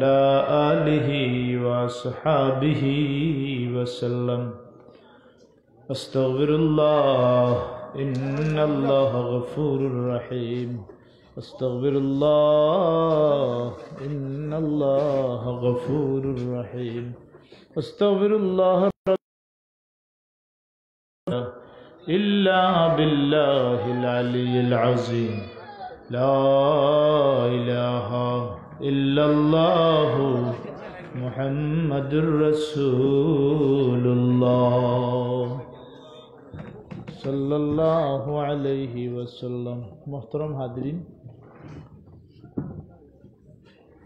على آله وأصحابه وسلم أستغفر الله إن الله غفور رحيم أستغفر الله إن الله غفور رحيم أستغفر الله إلا بالله العلي العظيم لا إله إلا الله محمد رسول الله صلى الله عليه وسلم محترم حاضرین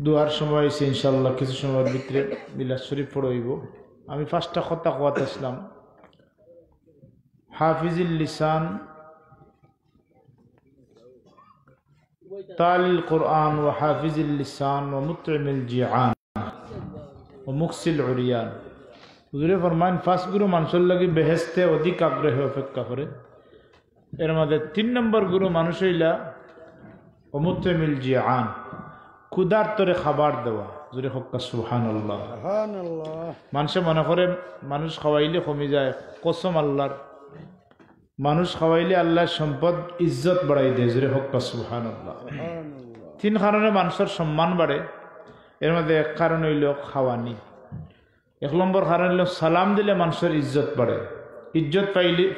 দুয়ার সময় আছে ইনশাআল্লাহ কিছু সময়ের ভিতরে মিলাদ শরীফ পড়াইব আমি ফার্স্টটা কথা কওয়াত আসলাম হাফিজুল লিসান তালিল কুরআন ওয়া হাফিজুল লিসান ওয়া মুতঈমুল জিআন ওয়া মুকসিল উরিয়ান হুজুরে ফরমান ফার্স্ট গুরু মানুষের লাগি বেহেশতে অধিক আগ্রহ অপেক্ষা করে এর মধ্যে 3 নম্বর গুরু মানুষ হইলা ওয়া মুতঈমুল জিআন ক্ষুধার্তরে খাবার দেওয়া জোরে হক্কা সুবহানাল্লাহ সুবহানাল্লাহ মানুষ মনে করে মানুষ খাওয়াইলে কমে যায় কসম আল্লাহর মানুষ খাওয়াইলে আল্লাহর সম্পদ ইজ্জত বাড়াই দেয় জোরে হক্কা সুবহানাল্লাহ সুবহানাল্লাহ 3 কারণে মানুষের সম্মান বাড়ে এর মধ্যে এক কারণ হইল খাওয়ানি 1 নম্বর কারণ হইল সালাম দিলে মানুষের ইজ্জত বাড়ে ইজ্জত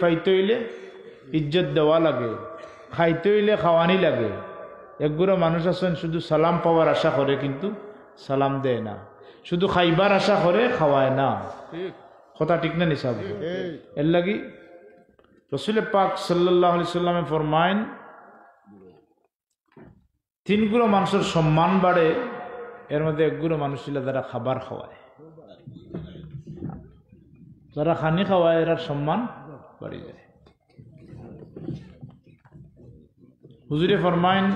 পাইতে হইলে ইজ্জত দেওয়া লাগে খাইতে হইলে খাওয়ানি লাগে একগুলো মানুষ আছেন শুধু সালাম পাওয়ার আশা করে কিন্তু সালাম দেয় না শুধু খাইবার আশা করে খাওয়ায় না কথা ঠিক না নিসাব এর লাগি রাসূল পাক সাল্লাল্লাহু আলাইহি সাল্লামে ফরমায়েন 3 গুলো মানুষের সম্মান বাড়ে এর মধ্যে একগুলো মানুষ ছিল যারা খাবার খাওয়ায় যারা খানি খাওয়ায় এর সম্মান বাড়ে যায় হুজুরে ফরমায়েন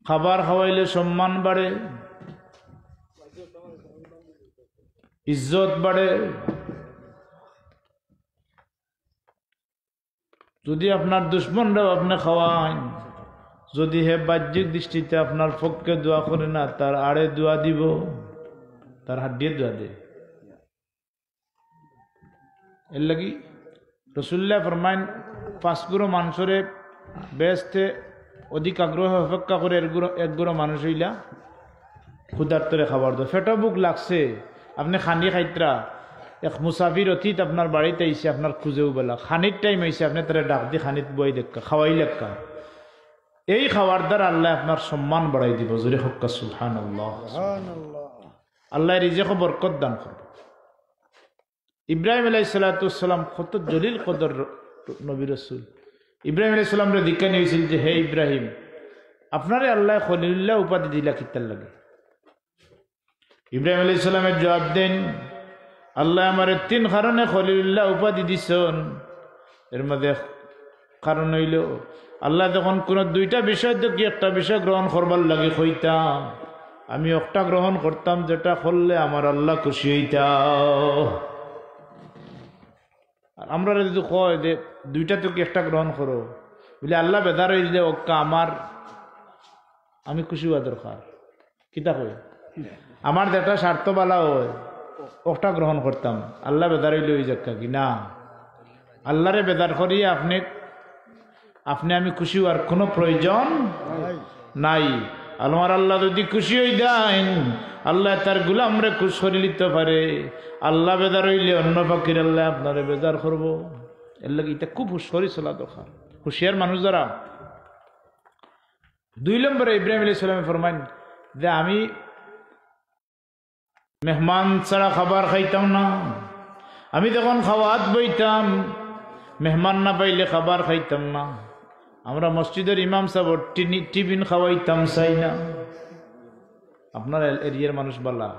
খাবার খাওয়াইলে সম্মান বাড়ে ইজ্জত বাড়ে যদি আপনার দুশ্মনরাও আপনি খাওয়ান যদি হে বাহ্যিক দৃষ্টিতে আপনার পক্ষে দোয়া করে না তার আড়ে দোয়া দিব তার হাত দিয়ে দোয়া দে এর লাগি রাসূলুল্লাহ ফরমায়েন 5 গুরু মানুষরে বেহেশতে অধিক আগ্রহ অপেক্ষা করে একগুলো মানুষ হইলা ক্ষুধার্তরে খাবার দাও ফেটো বুক লাগছে আপনি খানি খাইতরা এক মুসাফির অতীত আপনার বাড়িতে আইসে আপনার খুঁজেও বেলা খানির টাইম আইসে আপনি তারা ডাক দিয়ে খানিত বই দেখা খাওয়াই লেখা এই খাওয়ার দ্বারা আল্লাহ আপনার সম্মান বাড়াই দিব জোরে হক্কা সুবহানাল্লাহ সুবহানাল্লাহ আল্লাহ রিজিকে বরকত দান করবে ইব্রাহিম আলাইহিস সালাম কত জলিল কদর নবী রাসূল ইব্রাহিম আলাইহিস সালামরে দিকানি হইছিল যে হে ইব্রাহিম আপনারে আল্লাহ খলিলুল্লাহ উপাধি দিলা কিতার লাগে ইব্রাহিম আলাইহিস সালামের জবাব দেন আল্লাহ আমারে 3 কারণে খলিলুল্লাহ উপাধি দিছেন এর মধ্যে কারণ হইল আল্লাহ যখন কোন 2টা বিষয় দেখি একটা বিষয় গ্রহণ করবার লাগে কইতা আমি একটা গ্রহণ করতাম যেটা করলে আমার আল্লাহ খুশি হইতা আর আমরা যদি কয় যে 2টা থেকে একটা গ্রহণ করো বলে আল্লাহ বেদার হইলে ওকা আমার আমি খুশি হওয়া দরকার কিতা কই আমার যেটা স্বার্থ বালা হয় ওটা গ্রহণ করতাম আল্লাহ বেদার হইলে ওই জায়গা কি না আল্লাহরে বেদার করিয়ে আপনি আমি খুশি হওয়ার কোনো প্রয়োজন নাই আমার আল্লাহ যদি খুশি হয়ে দেন আল্লাহ তার গোলামরে খুশি করে নিতে পারে আল্লাহ বেদার হইলে অন্য পাখির আল্লাহ আপনারে বেদার করবো এর লাগে এটা খুব হুঁশিয়ারি চলা দরকার হুঁশিয়ার মানুষ যারা 2 নম্বরে ইব্রাহিম আলাইহিস সালাম ফরমায়েন যে আমি মেহমান ছাড়া খাবার খাইতাম না আমি যখন খাওয়াত বইতাম মেহমান না পাইলে খাবার খাইতাম না আমরা মসজিদের ইমাম সাহেব টিফিন খাওয়াইতাম চাই না আপনার এরিয়ার মানুষ বলা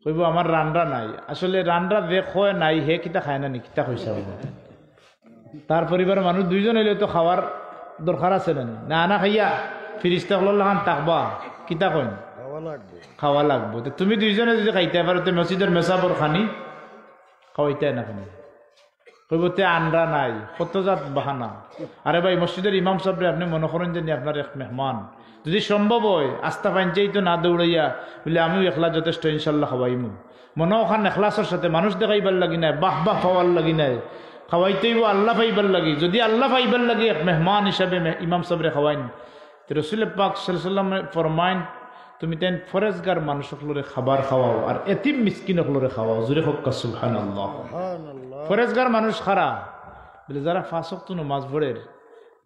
কইব আমার রান্না নাই আসলে রান্না যে খয় নাই হে কিতা খায় না নি কিতা কইসা তার পরিবারের মানুষ 2 জন হইলে তো খাওয়ার দরকার আছে না না না খাইয়া ফিরিস্তা হলান তাকবা কিতা কইন খাওয়া লাগবো তুমি 2 জনে যদি খাইতে পারো তো মসজিদের মেসাবর খানি খাওয়াইতে না খানি কইবতে আন্ডা নাই কতজাত বাহানা। আরে ভাই মসজিদের ইমাম সাহেবরে আপনি মনে করেন যে আপনার এক মেহমান, যদি সম্ভব হয় আস্থা পাইনচেই তো না দৌড়াইয়া বলে আমিও একলা যথেষ্ট ইনশাল্লাহ খাওয়াইমু, মনে ওখান এখলাসের সাথে মানুষ দেখাইবার লাগি নাই, বাহ বাহ পাওয়ার লাগি নাই, খাওয়াইতেইব আল্লাহ পাইবার লাগি। যদি আল্লাহ পাইবার লাগি এক মেহমান হিসাবে ইমাম সাহেবরে খাওয়াইন, তো রসুল পাক সাল্লাল্লাহু আলাইহি ওয়াসাল্লাম ফরমাইন তুমি তেন ফরেজগার মানুষগুলোরে খাবার খাওয়াও আর এতিম মিসকিনগুলোরে খাওয়াও। জোরে হোক সুবহানাল্লাহ। ফরেজগার মানুষ খারা বলে যারা 5 ওয়াক্ত নামাজ পড়ের,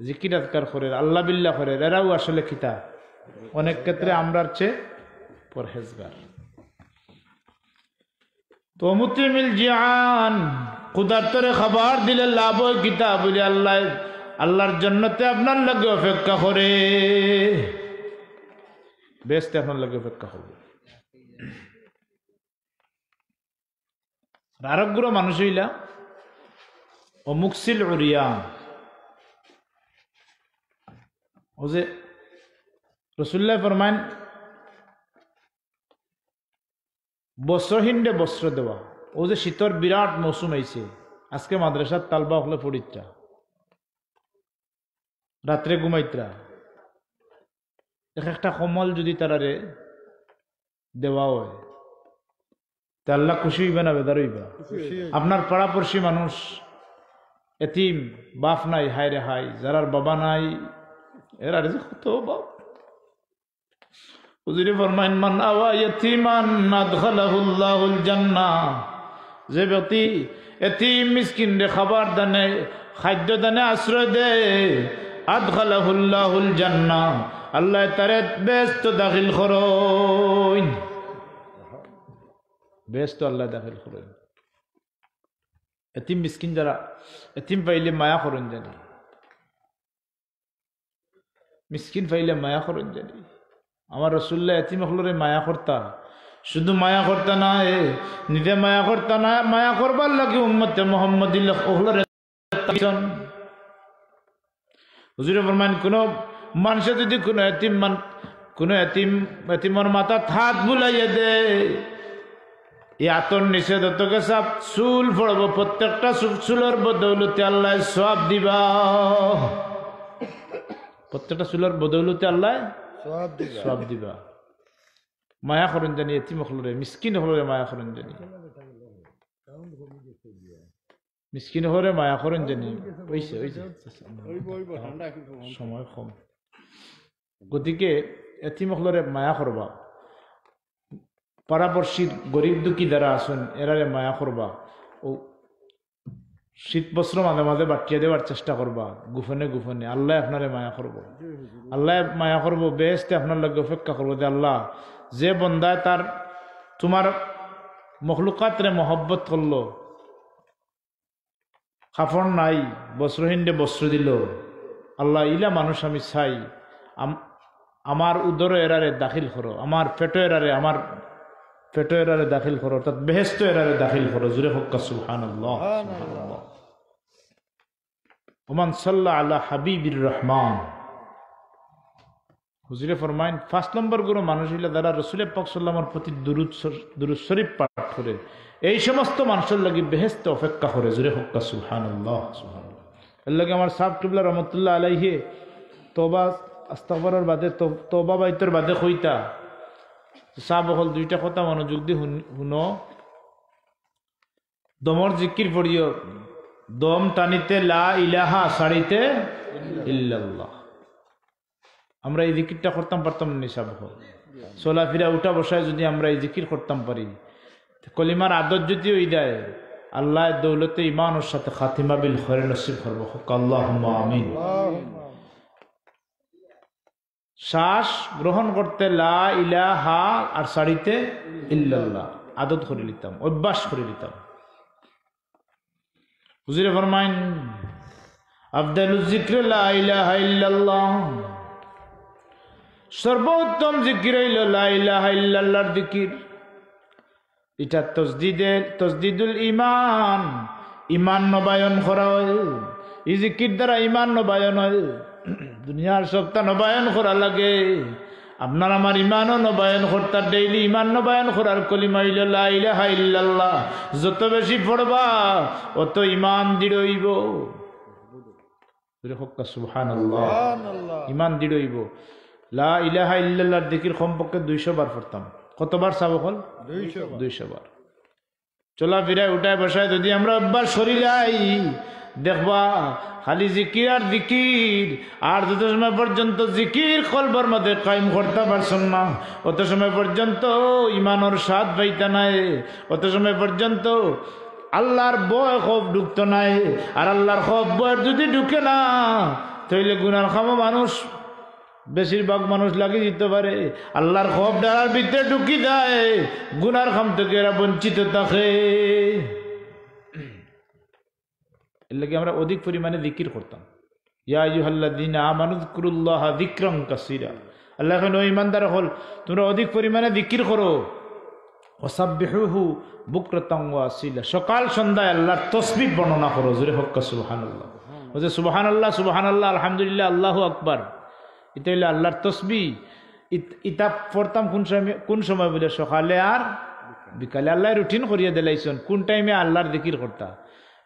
জিকির আজকার করের, আল্লাহ বিল্লাহ করের, এরাও আসলে খিতা অনেক ক্ষেত্রে আমরার চেয়ে পরহেজগার। তো মুতিমিল জিয়ান কুদারতরে খাবার দিলে লাভ হয় কিতা বলে আল্লাহর জান্নাতে আপনার লাগে অপেক্ষা করে, বেস্তে আপনার লাগে অপেক্ষা করবে। আরবগুলো মানুষ হইলা ও মুকসিল উরিয়ান, ও যে রসুল্লাহ ফরমাইন বস্ত্রহীনরে বস্ত্র দেওয়া। ও যে শীতর বিরাট মৌসুম আইছে, আজকে মাদ্রাসার তালবা হলে পড়িত্রা, রাত্রে ঘুমাইত্রা, একটা কমল যদি তারারে দেওয়া হয় তা আল্লাহ খুশি হইবা না বেদার হইবা? আপনার পাড়াপড়শি মানুষ এতিম, বাপ নাই, হায় রে হাই, যারার বাবা নাই এরা যে কত বাপ। হুজুরে ফরমাইন মান আওয়া ইয়াতীমান আদখালাহুল্লাহুল জান্নাহ, যে ব্যক্তি এতিম মিসকিন রে খাবার দানে, খাদ্য দানে, আশ্রয় দে, আদখালাহুল্লাহুল জান্নাহ, আল্লাহ তারে বেহেশত দাখিল করইন। বেহেশত আল্লাহ দাখিল করইন। এতিম মিসকিন যারা এতিম পাইলে মায়া করেন জানি, মিসকিন পাইলে মায়া করেন জানি। আমার রাসূলুল্লাহ এতিম হলরে মায়া করতা, শুধু মায়া করতা না, নিজে মায়া করতা না, মায়া করবার লাগে উম্মতে মুহাম্মাদিল্লাহ হলরে। হুজুরে ফরমান কোন মানুষে যদি কোনো এতিমর মাথা হাত বুলাইয়া দে, এই আতর নিষেধ তোকে সব চুল পড়ব, প্রত্যেকটা চুলের বদৌলতে আল্লাহ সওয়াব দিবা, প্রত্যেকটা চুলের বদৌলতে আল্লাহ সওয়াব দিবা। মায়া করেন জানি এতিম হলরে, মিসকিন হলরে মায়া করেন জানি, মিসকিন হরে মায়া করেন জানি। সময় কম, গতিকে এতিম হলরে মায়া করবা, পাড়াপড়শির গরিব দুঃখী যারা আছেন এরারে মায়া করবা, ও শীত বস্ত্র মাঝে মাঝে বাটিয়ে দেওয়ার চেষ্টা করবা, গুফনে গুফনে। আল্লাহ আপনারে মায়া করবো, আল্লাহ মায়া করবো, বেহেশতে আপনার লাগে অপেক্ষা করবো যে আল্লাহ যে বন্দায় তার তোমার মখলুকাতরে মহব্বত করলো, কাফন নাই, বস্ত্রহীনরে বস্ত্র দিল, আল্লাহ ইলা মানুষ আমি চাই, আমার উদর এরারে দাখিল করো, আমার পেটো এরারে, আমার পেটো এরারে দাখিল করো, অর্থাৎ বেহেশত এরারে দাখিল করো। জুরে হক্কা সুবহানাল্লাহ। ওমান সাল্লা আলা হাবিবির রহমান। হুজুরে ফরমাইন 5 নম্বর গুলো মানুষ হইলে যারা রসুল পাক সাল্লাল্লাহু প্রতি দুরূদ শরীফ পাঠ করে, এই সমস্ত মানুষের লাগি বেহেশত অপেক্ষা করে। জুরে হক্কা সুবহানাল্লাহ। এর লাগে আমার সাহেব কিবলা রহমতুল্লাহ আলাইহি তওবা আস্তাগফারের বাদে তওবা বাইতের বাদে কইতা, সাহেব হল 2টা কথা মনোযোগ দিয়ে শুনো। দমর জিকির পড়িও, দম টানিতে লা ইলাহা, ছাড়িতে ইল্লাল্লাহ। আমরা এই জিকিরটা করতাম পারতাম না সাহেব হল, চলাফেরা উঠা বসায় যদি আমরা এই জিকির করতাম পারি, কলিমার আদত যদি ওই দেয়, আল্লাহ দৌলতে ইমানের সাথে খাতিমা বিল খৈর নসিব করবো। আল্লাহুম্মা আমিন। শ্বাস গ্রহণ করতে লা ইলাহা আর ছাড়িতে ইল্লাল্লাহ আদত করে নিতাম, অভ্যাস করে নিতাম। হুজুরে ফরমাইন আফদালুজ যিকর লা ইলাহা ইল্লাল্লাহ, সর্বোত্তম জিকির হইল লা ইলাহা ইল্লাল্লাহর জিকির। এটা তসদিদুল ইমান, ইমান নবায়ন করা হয়। এই জিকির দ্বারা ইমান নবায়ন হয়। দুনিয়ার সবটা নবায়ন করা লাগে, আপনার আমার ইমানও নবায়ন করতার ডেইলি ইমান নবায়ন করার কলিমা হইল লা ইলাহা ইল্লাল্লাহ। যত বেশি পড়বা অত ইমান দৃঢ় হইব। সুবহানাল্লাহ, ইমান দৃঢ় হইব। লা ইলাহা ইল্লাল্লাহর জিকির কমপক্ষে 200 বার পড়তাম। কতবার চাব হল? 200 বার। চলাফেরায় উঠায় বসায় যদি আমরা অভ্যাস করিলাই দেখবা খালি জিকির আর জিকির, আর যত সময় পর্যন্ত জিকির কলবর মধ্যে কায়েম করতে পারছেন না অত সময় পর্যন্ত ইমানের স্বাদ পাইতা নাই, অত সময় পর্যন্ত আল্লাহর ভয় খৌফ ঢুকতো নাই। আর আল্লাহর খৌফ ভয় যদি ঢুকে না তাইলে গুনার খামো মানুষ বেশিরভাগ মানুষ লাগিয়ে দিতে পারে। আল্লাহর খৌফ ডালার ভিতরে ঢুকি যায়, গুনার খাম থেকে এরা বঞ্চিত থাকে। এর লাগে আমরা অধিক পরিমাণে জিকির করতাম। ইয়া আইয়ুহাল্লাযীনা আমানু যিকুরুল্লাহা যিকরান কাসীরা। আল্লাহ কেন ঈমানদার হল তোমরা অধিক পরিমাণে জিকির করো। ওয়াসাব্বিহুহু বুকরাতান ওয়া আসীলা, সকাল সন্ধ্যায় আল্লাহর তাসবিহ বর্ণনা করো। জোরে হোক সুবহানাল্লাহ। ও যে সুবহানাল্লাহ সুবহানাল্লাহ আলহামদুলিল্লাহ আল্লাহু আকবার, এটা হইলো আল্লাহর তাসবিহ। ইতা পড়তাম কোন সময় বলে? সকালে আর বিকালে। আল্লাহ রুটিন করিয়া দিলাইছেন কোন টাইমে আল্লাহর জিকির করতা।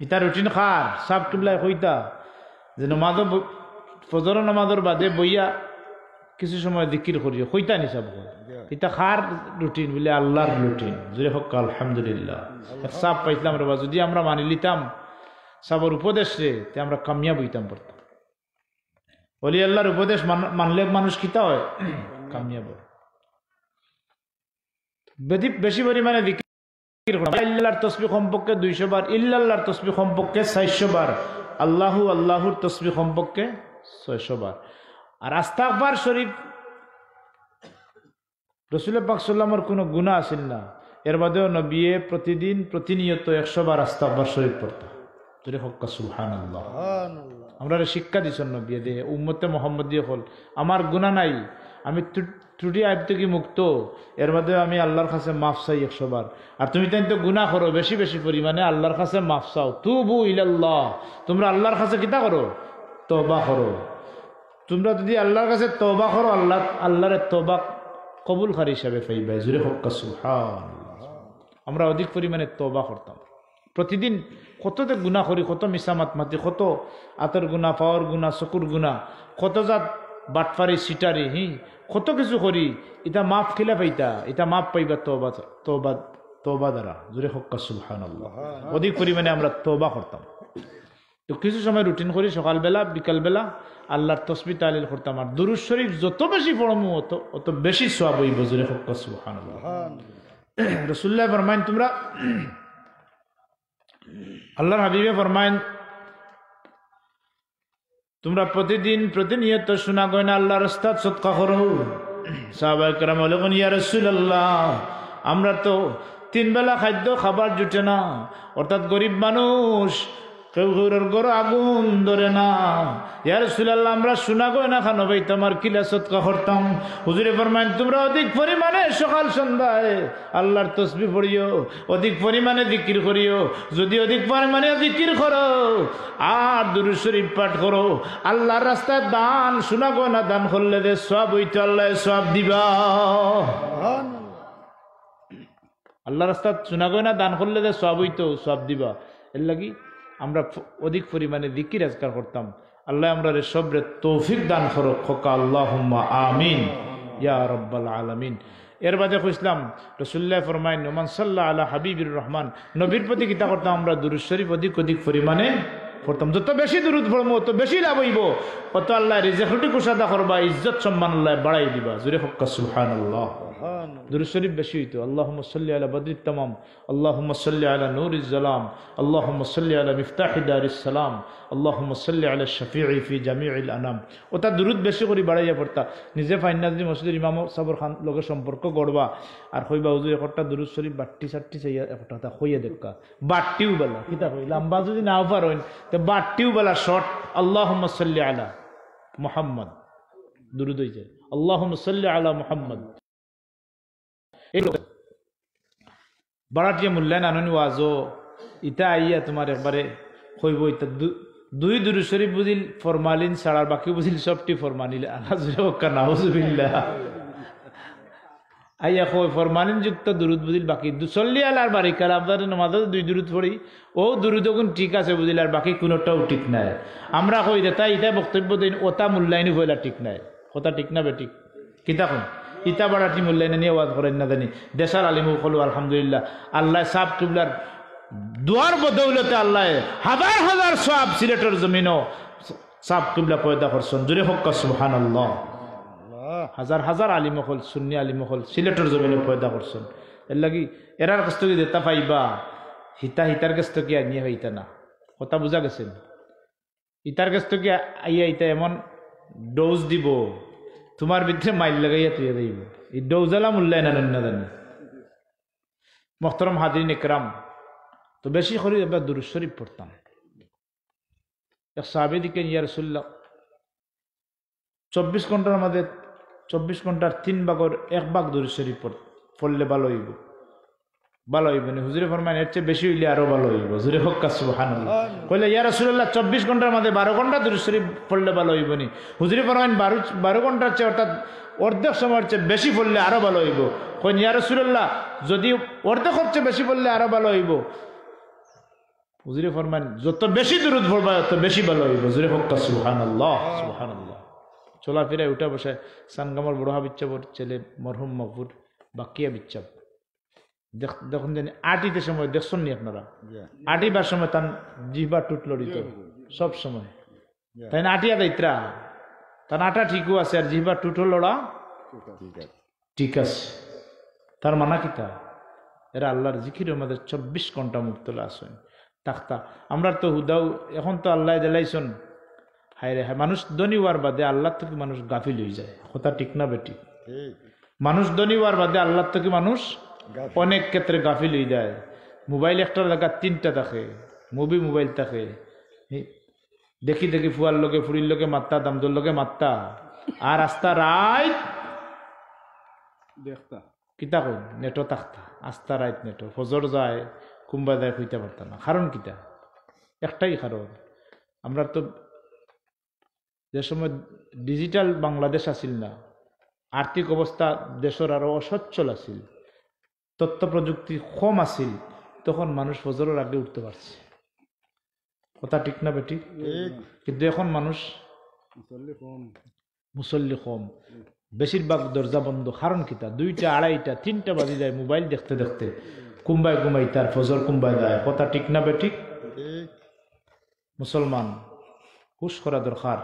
ইতা রুটিন খার সাব কিবলায় কইতা যে নমাজও ফজর নামাজের বাদে বইয়া কিছু সময় জিকির করিও কইতা নি সব। ইতা খার রুটিন বলে আল্লাহর রুটিন। জোরে হোক আলহামদুলিল্লাহ। সাব পাইতাম রে, যদি আমরা মানি লিতাম সাবর উপদেশ রে তে আমরা কামিয়াব হইতাম পড়তাম। ওলি আল্লাহর উপদেশ মানলে মানুষ কিতা হয়? কামিয়াব। বেশি পরিমাণে জিকির ইল্লাল্লাহর তাসবিহ কমপক্ষে 200 বার, ইল্লাল্লাহর তাসবিহ কমপক্ষে 400 বার, আল্লাহু আল্লাহুর তাসবিহ কমপক্ষে 600 বার। আর আস্তাগফার শরীফ রাসূল পাক সাল্লাল্লাহু কোনো গুনাহ আছিল না, এর বাদেও নবী প্রতিদিন প্রতিনিয়ত 100 বার আস্তাগফার শরীফ পড়তা। জোরে হোক সুবহানাল্লাহ। আমরা শিক্ষা দিছেন নবী দে উম্মতে মুহাম্মদী হল আমার গুনাহ নাই, আমি ত্রুটি আইব থেকে মুক্ত, এর মধ্যে আমি আল্লাহর কাছে মাফ চাই 100 বার। আর তুমি তাই তো গুনাহ করো বেশি বেশি পরিমাণে, আল্লাহর কাছে মাফ চাও। তুবু ইলাল্লাহ, তোমরা আল্লাহর কাছে কিতা করো? তওবা করো। তোমরা যদি আল্লাহর কাছে তওবা করো আল্লাহর তওবা কবুলকারী হিসাবে পাইবা। জোরে হোক সুবহানাল্লাহ। আমরা অধিক পরিমাণে তওবা করতাম। প্রতিদিন কততে গুনাহ করি, কত মিসামাত মাতি, কত আতর গুনাহ, পাওয়ার গুনাহ, চকুর গুনাহ, কত জাত বাটফারি সিটারি কত কিছু করি। এটা মাফ খেলে পাইতা, এটা মাফ পাইবা তওবা দ্বারা। জোরে হোক সুবহানাল্লাহ। অধিক পরিমাণে আমরা তওবা করতাম। তো কিছু সময় রুটিন করি সকালবেলা বিকালবেলা আল্লাহর তাসবিহ তাহলিল করতাম। আর দুরূদ শরীফ যত বেশি পড়মু অত বেশি সওয়াব হইব। জোরে হোক সুবহানাল্লাহ। রাসূলুল্লাহ ফরমায়েন তোমরা আল্লাহর হাবিবে ফরমায়েন তোমরা প্রতিদিন প্রতিনিয়ত শোনা গয়না আল্লাহর রাস্তায় সদকা করো। সাহাবায়ে কেরাম বলেন ইয়া রাসূলুল্লাহ আমরা তো 3 বেলা খাদ্য খাবার জুটে না, অর্থাৎ গরিব মানুষ, কেউ ঘর আগুন ধরে না। ইয়া রাসূলুল্লাহ আমরা শোনা গয়না খানো ভাই তোমার কিলা সদকা করতাম। হুজুরে ফরমায়েন তোমরা অধিক পরিমাণে সকাল সন্ধ্যায় আল্লাহর তাসবিহ পড়িও, অধিক পরিমাণে জিকির করিও। যদি অধিক পরিমাণে জিকির করো আর দুরূদ শরীফ পাঠ করো, আল্লাহর রাস্তায় দান শোনা গয়না দান করলে যে সওয়াব হইতো আল্লাহ সওয়াব দিবা। আল্লাহর রাস্তায় শোনা গয়না দান করলে যে সওয়াব হইতো সওয়াব দিবা। এর লাগি আমরা অধিক পরিমাণে জিকির আজকার করতাম। আল্লাহ আমরা সবরে তৌফিক দান করো। খোকা আল্লাহুম্মা আমিন ইয়া রাব্বাল আলামিন। এর বাদে কইসলাম রাসূলুল্লাহ ফরমায়েন মান সাল্লা আলা হাবিবির রহমান, নবীর প্রতি কিতা করতাম আমরা দুরূদ শরীফ অধিক পরিমাণে পড়তাম। যত বেশি দুরূদ পড়বো তত বেশি লাভ হইব, অত আল্লাহ রিজিক রুটি কুশাদা করবা, ইজ্জত সম্মান আল্লাহ বাড়াই দিবা। জোরে হোক সুবহানাল্লাহ। দুরূদ শরীফ বেশি হইতো। আল্লাহুম্মা সাল্লি আলা বদরিত তামাম, আল্লাহুম্মা সাল্লি আলা নূরিজ জালাম, আল্লাহুম্মা সাল্লি আলা মিফতাহি দারিস সালাম, আল্লাহুম্মা সাল্লি আলা শাফিঈ ফি জামিউল আনাম। ওটা দুরূদ বেশি করে বাড়াইয়া পড়তা। নিজে ফাইনাজি মসজিদের ইমাম সাহেবের খান লগে সম্পর্ক গড়বা আর কইবা হুজুর একটা দুরূদ শরীফ বাট্টি সাট্টি চাইয়া একটা কইয়া দেখা। বাট্টিও বলা কিতা কই লম্বা যদি নাও পারেন তো বাট্টিও বলা শর্ট। আল্লাহুম্মা সাল্লি আলা মুহাম্মদ দুরূদ হইছে আল্লাহুম্মা সাল্লি আলা মুহাম্মদ। বাড়াটিয়া মূল্যায়ন আননি ওয়াজও ইটা আইয়া তোমার একবারে কইব ইটা দুই দুরূদ শরীফ বুঝিল ফরমালিন ছাড়ার বাকি বুঝিল সবটি ফরমালিন। আল্লাহ নাউজুবিল্লাহ। আইয়া কই ফরমানিন যুক্ত দুরুদ বুঝিল বাকি দুসল্লি আলার বারিকাল আপনাদের নামাজে 2 দুরুদ পড়ি ও দুরুদ কোন ঠিক আছে বুঝিল আর বাকি কোনটাও ঠিক নাই আমরা কই দে তাই এটা বক্তব্য দিন ওটা মূল্যায়ন হইলা ঠিক নাই কথা ঠিক না বেঠিক কিতা কোন ইতা বাড়াটি মূল্যায়ন নিয়ে ওয়াজ করেন না জানি দেশার আলিমু কলু আলহামদুলিল্লাহ আল্লাহ সাব কিবলার দুয়ার বদৌলতে আল্লাহ হাজার হাজার সওয়াব সিলেটের জমিনও সাব কিবলা পয়দা করছেন জুরে হক সুবহানাল্লাহ হাজার হাজার আলিমহল সুন্নি আলিমহল সিলেটের জমিনে পয়দা করছেন এর লাগি এরার কাছ থেকে দেতা পাইবা হিতা হিতার কাছ থেকে আনিয়ে হইতা না কথা বুঝা গেছেন ইতার কাছ থেকে আইয়া ইতা এমন ডোজ দিব তোমার ভিতরে মাইল লাগাইয়া তুই দিব এই ডোজালা মূল্যায়ন না জানি মোহতরম হাজরিন ইকরাম তো বেশি করে এবার দুরূদ শরীফ পড়তাম এক সাহাবী দিকে ইয়া রাসূলুল্লাহ 24 ঘন্টার মধ্যে 24 ঘন্টার 3 ভাগের 1 ভাগ দুরূদ শরীফ পড়লে ভালো হইব না হুজুরে ফরমান এর চেয়ে বেশি হইলে আরো ভালো হইব হুজুরে হক সুবহানাল্লাহ কইলে ইয়া রাসূলুল্লাহ 24 ঘন্টার মধ্যে 12 ঘন্টা দুরূদ শরীফ পড়লে ভালো হইব নি হুজুরে ফরমান 12 ঘন্টার চেয়ে অর্থাৎ অর্ধেক সময়ের চেয়ে বেশি পড়লে আরো ভালো হইব কইন ইয়া রাসূলুল্লাহ যদি অর্ধেকের চেয়ে বেশি পড়লে আরো ভালো হইব হুজুরে ফরমান যত বেশি দুরূদ পড়বা তত বেশি ভালো হইব হুজুরে হক সুবহানাল্লাহ সুবহানাল্লাহ চলাফেরায় উঠা বসে সানগামার বড় হাবিচ্ছাবর ছেলে মরহুম মকবুর বাকিয়া বিচ্ছাব দেখুন জানি আটিতে সময় দেখছেন নি আপনারা আটিবার সময় তার জিহ্বা টুট লড়িত সব সময় তাই না আটিয়া দায়িত্রা তার আটা ঠিকও আছে আর জিহ্বা টুট লড়া ঠিক আছে তার মানা কিতা এরা আল্লাহর জিকির আমাদের 24 ঘন্টা মুক্তলা আসেন তাক্তা আমরা তো হুদাও এখন তো আল্লাহ দিলাইছেন হায় রে হায় মানুষ ধনী হওয়ার বাদে আল্লাহ থেকে মানুষ গাফিল হয়ে যায় কথা ঠিক না বেটি মানুষ ধনী হওয়ার বাদে আল্লাহ থেকে মানুষ অনেক ক্ষেত্রে গাফিল হয়ে যায় মোবাইল একটা জায়গা 3টা থাকে মোবাইল থাকে দেখি ফুয়ার লোকে ফুরির লোকে মাত্তা দামদর লোকে মাত্তা আর আস্তা রাইত দেখতা কিতা কই নেটো থাকতা আস্তা রাইত নেটো ফজর যায় কুম্বা যায় হইতে পারতাম না কারণ কিতা একটাই কারণ আমরা তো যে সময় ডিজিটাল বাংলাদেশ আসিল না আর্থিক অবস্থা দেশের আরো অসচ্ছল আসিল তথ্য প্রযুক্তি কম আসিল তখন মানুষ ফজরের আগে উঠতে পারছে কথা ঠিক না বেটি কিন্তু এখন মানুষ মুসল্লি কম বেশিরভাগ দরজা বন্ধ কারণ কিতা 2টা 2:30 3টা বাজে যায় মোবাইল দেখতে দেখতে কুম্বায় ঘুমাইতার ফজর কুম্বায় যায় কথা ঠিক না বেটি মুসলমান হুশ করা দরকার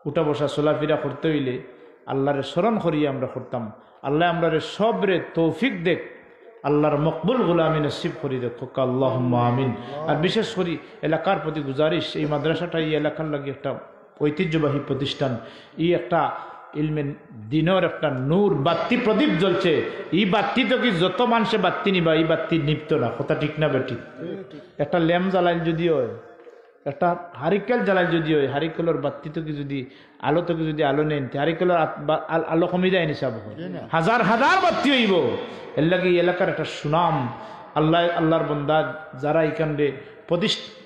উঠা বসা চলাফেরা করতে হইলে আল্লাহরে স্মরণ করিয়ে আমরা করতাম আল্লাহ আমরারে সবরে তৌফিক দেখ আল্লাহর মকবুল গোলামি নসিব করি দেখো আল্লাহুম্মা আমিন আর বিশেষ করে এলাকার প্রতি গুজারিশ এই মাদ্রাসাটা এই এলাকার লাগে একটা ঐতিহ্যবাহী প্রতিষ্ঠান এই একটা ইলমে দিনের একটা নূর বাতি প্রদীপ জ্বলছে এই বাতি তো কি যত মানুষে বাতি নিবা এই বাতি নিপ্ত না কথা ঠিক না বেটি একটা ল্যাম্প জ্বালাই যদি হয় একটা হারিকেল জ্বালাই যদি হয় হারিকেলের বাতি থেকে যদি আলো থেকে যদি আলো নেন হারিকেলের আলো কমে যায় নিসাব হাজার হাজার বাতি হইব এর লাগে এই এলাকার একটা সুনাম আল্লাহর বন্দা যারা এখানে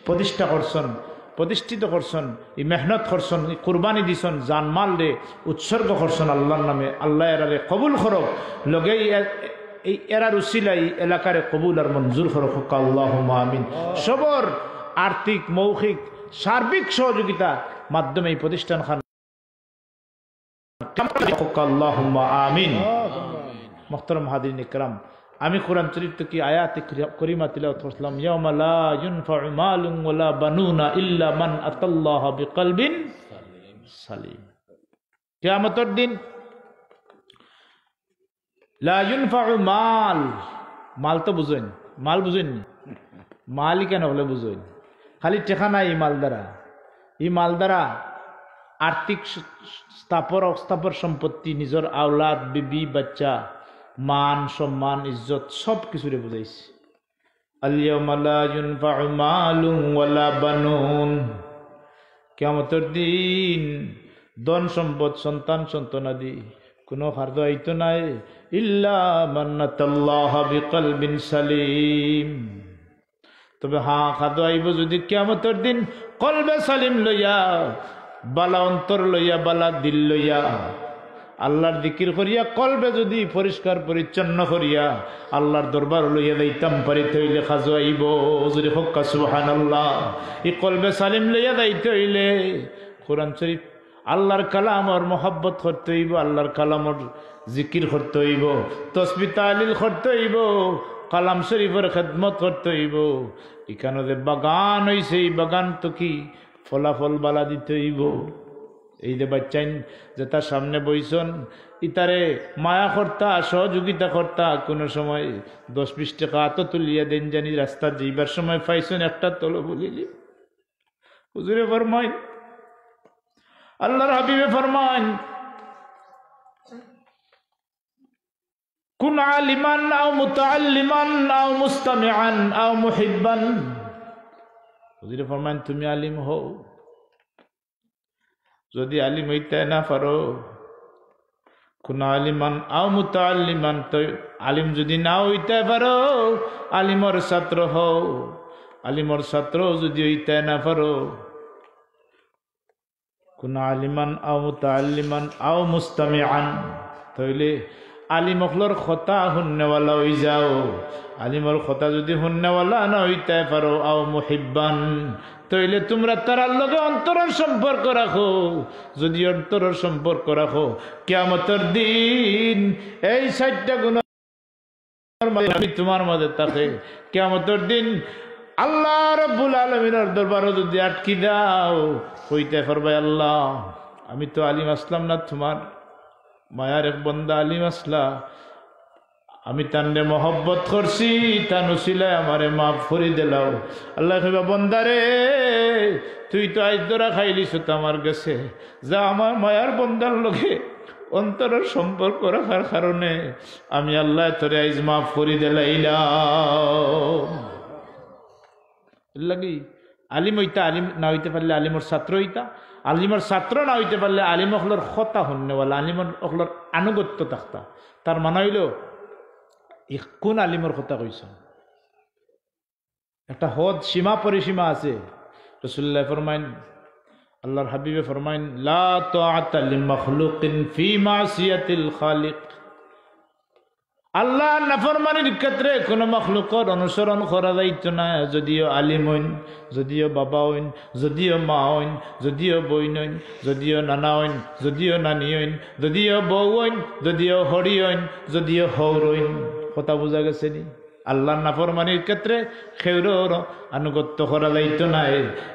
প্রতিষ্ঠা করছেন প্রতিষ্ঠিত করছেন এই মেহনত করছেন এই কুরবানি দিছেন জানমাল রে উৎসর্গ করছেন আল্লাহর নামে আল্লাহ এরারে কবুল করক লগে এই এরার উসিলাই এলাকারে কবুল আর মঞ্জুর করক আল্লাহুম্মা আমিন সবর আর্থিক মৌখিক সার্বিক সহযোগিতা মাধ্যমে এই প্রতিষ্ঠান খান আল্লাহুম্মা আমিন মুহতারাম হাজিরিন ইকরাম আমি কোরআন শরীফ থেকে আয়াত করিমা তিলাওয়াত করলাম ইয়াউমা লা ইনফাউ মালুন ওয়ালা বানুনা ইল্লা মান আতাল্লাহা বিকলবিন সালিম কিয়ামতের দিন লা ইনফাউ মাল তো বুঝেন মাল বুঝেন মালই কেন বলে বুঝেন খালি টেকা নাই এই মাল দ্বারা আর্থিক স্থাপর সম্পত্তি নিজের আওলাদ বিবি বাচ্চা মান সম্মান ইজ্জত সব কিছুরে বুঝাইছে আল-ইয়াওমা লা ইনফাউ মালুন ওয়ালা বানুন কিয়ামতের দিন ধন সম্পদ সন্তান সন্তানাদি কোনো ফায়দা হইতো নাই ইল্লা মান আতাল্লাহা বিকলবিন সালিম তবে হ্যাঁ খাদ্য আইব যদি কিয়ামতের দিন কলবে সালিম লইয়া বালা অন্তর লইয়া বালা দিল লইয়া আল্লাহর জিকির করিয়া কলবে যদি পরিষ্কার পরিচ্ছন্ন করিয়া আল্লাহর দরবার লইয়া যাইতাম পারিতে হইলে খাজু আইব যদি হক্কা সুবহানাল্লাহ। এই কলবে সালিম লইয়া যাইতে হইলে কোরআন শরীফ আল্লাহর কালামর মোহাব্বত করতে হইব, আল্লাহর কালামর জিকির করতে হইব, তসবিহ তাহলিল করতে হইব, কালাম শরীফের খেদমত করতে হইব। এখানে যে বাগান হইছে এই বাগান তো কি ফলাফল বালা দিতে হইব। এই যে বাচ্চাইন যে তার সামনে বইছন ইতারে মায়া কর্তা সহযোগিতা কর্তা কোনো সময় 10-20 টাকা হাত তুলিয়া দেন জানি রাস্তা যাইবার সময় পাইছেন একটা তলো বলিলি হুজুরে ফরমাইন, আল্লাহর হাবিবে ফরমান, কুন আলিমান আও মুতাআল্লিমান আও মুস্তামিআন আও মুহিব্বান। হুজুরে ফরমান তুমি আলিম হও, যদি আলিম হইতে না পারো কোন আলিমান আও মুতাআল্লিমান, তো আলিম যদি না হইতে পারো আলিমর ছাত্র হও, আলিমর ছাত্র যদি হইতে না পারো কোন আলিমান আও মুতাআল্লিমান আও মুস্তামিআন, তাইলে আলিম অখলর কথা শুননেওয়ালা হই যাও। আলিমর কথা যদি শুননেওয়ালা না হইতে পারো আও মুহিব্বান, তাইলে তোমরা তার লগে অন্তরের সম্পর্ক রাখো। যদি অন্তরের সম্পর্ক রাখো কিয়ামতের দিন এই 4টা গুণ আমি তোমার মাঝে থাকে, কিয়ামতের দিন আল্লাহ রাব্বুল আলামিনের দরবারে যদি আটকি দাও কইতে পারবে আল্লাহ আমি তো আলিম আসলাম না, তোমার মায়ার এক বন্দা আলিম আসলা, আমি তান্ডে মহব্বত করছি, তান উসিলায় আমারে মাফ করে দিলাও। আল্লাহ কইবা বন্দারে তুই তো আজ ধরা খাইলিস তো আমার কাছে, যা আমার মায়ার বন্দার লগে অন্তরের সম্পর্ক রাখার কারণে আমি আল্লাহ তোরে আজ মাফ করে দিলাইলাম। লাগি আলিম হইতা, আলিম না হইতে পারলে আলিমর ছাত্র হইতা, আলিমর ছাত্র না হইতে পারলে আলিম অখলর কথা শুননেওয়ালা, আলিমর অখলর আনুগত্য থাকতা। তার মানে হইল কোন আলিমর কথা কইছ, একটা হদ সীমা পরিসীমা আছে। রাসূলুল্লাহ ফরমাইন, আল্লাহর হাবিবে ফরমাইন, লা তাআতা লিমাখলুকিন ফি মাসিয়াতিল খালিক। আল্লাহ নাফরমানির ক্ষেত্রে কোনো মখলুকর অনুসরণ করা যাইত না, যদিও আলিম হইন, যদিও বাবা হইন, যদিও মা হইন, যদিও বইন হইন, যদিও নানা হইন, যদিও নানি হইন, যদিও বউ হইন, যদিও হরি হইন, যদিও হৌর হইন। কথা বোঝা গেছে নি? আল্লাহর নাফরমানির ক্ষেত্রে খেউর আনুগত্য করা যাইত না।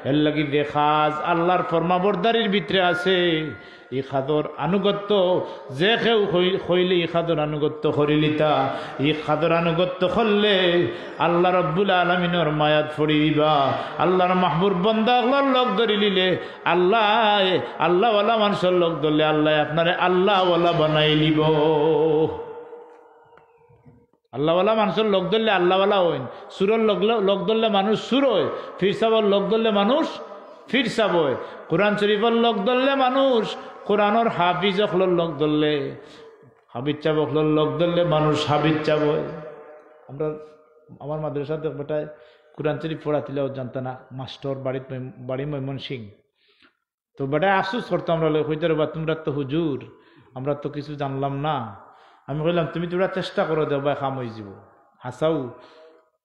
এর লাগি দেখাজ আল্লাহর ফরমাবরদারির ভিতরে আছে ই খাদর আনুগত্য, যে কেউ হইলে ই খাদর আনুগত্য করিলিতা, ই খাদর আনুগত্য করলে আল্লাহ রব্বুল আলামিনের মায়াত ফড়িবা। আল্লাহর মাহবুব বান্দা আল্লাহর লোক ধরি লিলে আল্লাহওয়ালা মানুষের লোক ধরলে আল্লাহ আপনারে আল্লাহওয়ালা বানাই নিব। আল্লাহওয়ালা মানুষের লোক ধরলে আল্লাহওয়ালা হইন, সুরের লোক ধরলে মানুষ সুর হয়, ফিরসাবর লোক ধরলে মানুষ ফিরসাব হয়, কোরআন শরীফের লোক ধরলে মানুষ কোরআনের হাফিজ অখলর লোক ধরলে, হাবিজ চাব অখলর লোক ধরলে মানুষ হাবিজ চাব হয়। আমরা আমার মাদ্রাসাতে বেটায় কোরআন শরীফ পড়াতিলেও জানতো না, মাস্টার বাড়ি ময়মনসিং। তো বেটায় আফসোস করতো, আমরা হইতে বা তোমরা তো হুজুর, আমরা তো কিছু জানলাম না। আমি কইলাম তুমি তোমরা চেষ্টা করো দেও বা খাম হয়ে যাব। হাসাও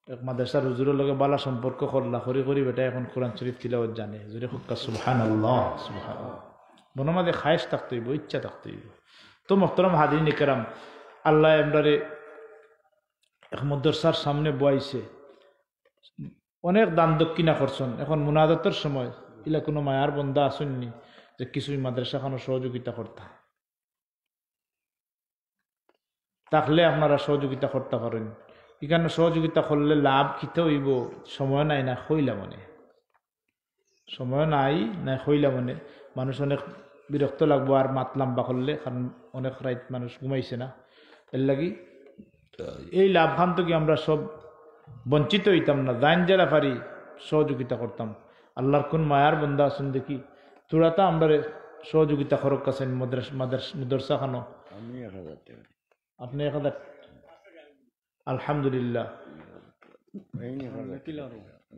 এক মাদ্রাসার হুজুরের লগে বালা সম্পর্ক করলা, করি করি বেটা এখন কোরআন শরীফ তিলাওয়াত জানে। জুরে হুক্কা সুবহানাল্লাহ সুবহানাল্লাহ। মনের মাঝে খায়েশ থাকতে হইব, ইচ্ছা থাকতে হইব। তো মোহতারাম হাজিরিন ইকরাম, আল্লাহ এমরারে এক মাদ্রাসার সামনে বয়াইছে, অনেক দান দক্ষিণা করছেন। এখন মুনাজাতের সময় ইলা কোনো মায়ার বন্দা আসেননি যে কিছুই মাদ্রাসাখানো সহযোগিতা করতা, তাহলে আপনারা সহযোগিতা করতে পারেন। এখানে সহযোগিতা করলে লাভ কিতে হইব, সময় নাই না হইলা মনে, সময় নাই না হইলা মনে, মানুষ অনেক বিরক্ত লাগবো আর মাত লাম্বা করলে, কারণ অনেক রাত মানুষ ঘুমাইছে না। এর লাগি এই লাভখান থেকে আমরা সব বঞ্চিত হইতাম না, জাইন যারা পারি সহযোগিতা করতাম। আল্লাহর কোন মায়ার বন্ধা আছেন দেখি তোরাতা আমরা সহযোগিতা খরক আছেন মাদ্রাসা খানো। আপনি 1000 আলহামদুলিল্লাহ।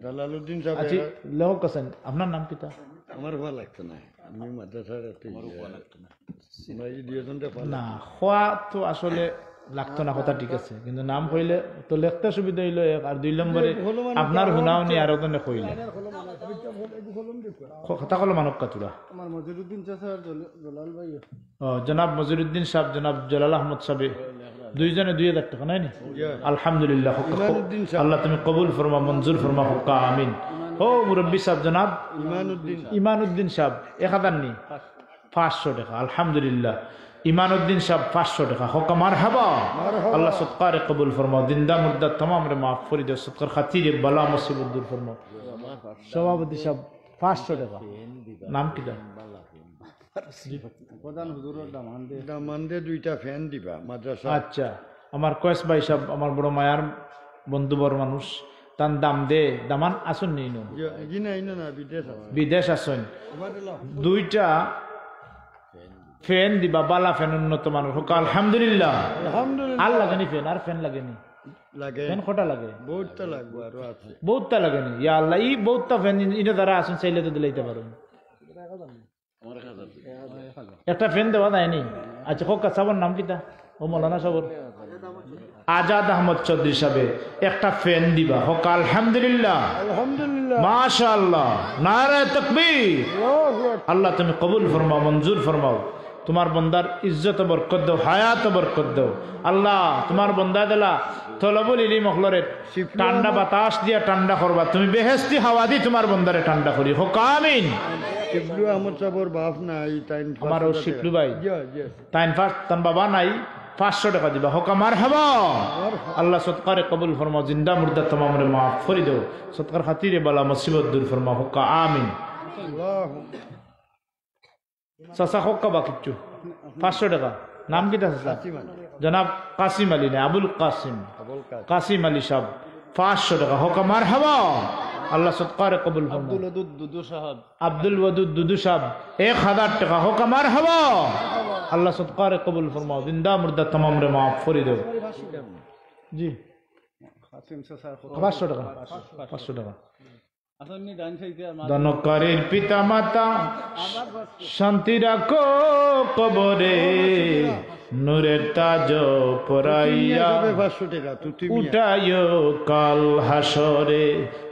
জালালউদ্দিন আচ্ছা লেখক আছেন, আপনার নাম কিতা? আমার ভালো লাগতো না, আমি মাদ্রাসার না খোয়া তো আসলে লাগতো না, কথা ঠিক আছে, কিন্তু নাম কইলে তো লিখতে সুবিধা হইলো এক, আর 2 নম্বরে আপনার হুনাও নি আর ওখানে কইলে কথা কল মানব কাতুরা জনাব মজিরুদ্দিন সাহেব, জনাব জলাল আহমদ সাহেব, দুইজনে 2000 টাকা নাই নি? আলহামদুলিল্লাহ, আল্লাহ তুমি কবুল ফরমা, মঞ্জুর ফরমা, হুক্কা আমিন। ও মুরব্বী সাহেব জনাব ইমানউদ্দিন সাহেব 1000 নি 500 টাকা, আলহামদুলিল্লাহ। ইমানউদ্দিন সাহেব 500 টাকা, হকা মারহাবা। আল্লাহ সৎকার কবুল ফরমাও, দিনদা মুর্দা तमाम রে মাফ করে দাও, সৎকার খাতিরে বালা মুসিবত দূর ফরমাও। সভাপতি সাহেব 500 টাকা, নাম কি দা? প্রধান হুজুরের দামানদে 2টা ফ্যান দিবা মাদ্রাসা। আচ্ছা, আমার কয়েস ভাই সাহেব আমার বড় মায়ার বন্ধু বড় মানুষ, তার দাম দে দামান আসুন নি নো বিদেশ আসুন, 2টা ফ্যান দিবা, বালা ফ্যান, উন্নত মানের হোক। আলহামদুলিল্লাহ, আর লাগেনি ফ্যান, আর ফ্যান লাগেনি, ফ্যান কটা লাগে? বহুতটা লাগেনি। ইয়া আল্লাহ, ই বহুতটা ফ্যান ইনে দ্বারা আসুন, চাইলে তো দিলাইতে পারুন। একটা ফ্যান দেওয়া যায়নি। আচ্ছা হোক, সাবর নাম কিতা? ও মৌলানা সাবর আজাদ আহমদ চৌধুরী সাহেব একটা ফ্যান দিবা, হোক। আলহামদুলিল্লাহ, মাশাআল্লাহ, নারে তাকবীর। আল্লাহ তুমি কবুল ফরমাও, মঞ্জুর ফরমাও, তোমার বন্দার ইজ্জত বরকত দাও, হায়াত বরকত দাও। আল্লাহ তোমার বন্দা দিলা তলবুল ইলম মখলরে ঠান্ডা বাতাস দিয়া ঠান্ডা করবা, তুমি বেহেশতি হাওয়া দি তোমার বন্দারে ঠান্ডা করি, হোক আমিন। শিবলু আহমদ সাহেবের বাপ নাই, আমার ও শিবলু ভাই তাইন ফার্স্ট, তার বাবা নাই, 500 টাকা দিবা, হোক মারহাবা। আল্লাহ সৎকারে কবুল ফরমাও, জিন্দা মুর্দা तमाम রে মাফ করে দাও, সৎকার খাতিরে বালা মুসিবত দূর ফরমাও, হোক আমিন। চাচা হোক বা কিচ্ছু 500 টাকা, নাম কি চাচা? জনাব কাসিম আলী, না আবুল কাসিম, কাসিম আলী সাহেব 500 টাকা, হোক মারহাবা। আল্লাহ সৎকারে কবুল ফরমাও। আব্দুল ওয়াদুদ দুদু সাহেব 1000 টাকা, হোক মারহাবা। আল্লাহ সৎকারে কবুল ফরমাও, জিন্দা মুর্দা तमाम রে মাফ করে দাও। জি 500 টাকা, 500 টাকা। দানকারীর পিতা মাতা শান্তি রাখো কবরে, নূরের তাজ পরাইয়া উঠাইও কাল হাসরে।